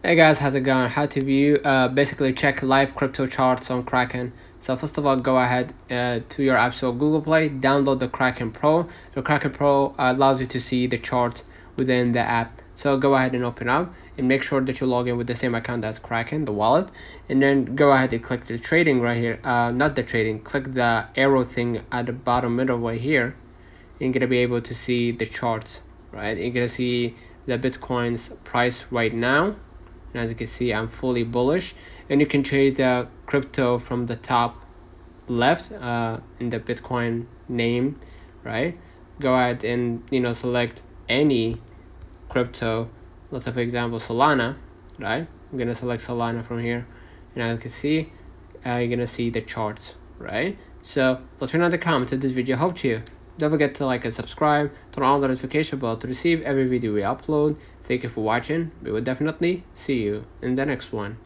Hey guys, how's it going? How to view basically check live crypto charts on Kraken. So first of all, go ahead to your App Store, Google Play, download the Kraken Pro. The Kraken Pro allows you to see the chart within the app. So go ahead and open up and make sure that you log in with the same account as Kraken, the wallet, and then go ahead and click the trading right here. Not the trading, click the arrow thing at the bottom middle right here. You're gonna be able to see the charts, right? You're gonna see the Bitcoin's price right now. And as you can see, I'm fully bullish, and you can trade the crypto from the top left in the Bitcoin name, right? Go ahead and select any crypto. Let's say for example Solana, right? I'm gonna select Solana from here, and as you can see, you're gonna see the charts, right? So let's turn on the comments if this video helped you. Don't forget to like and subscribe, turn on the notification bell to receive every video we upload. Thank you for watching. We will definitely see you in the next one.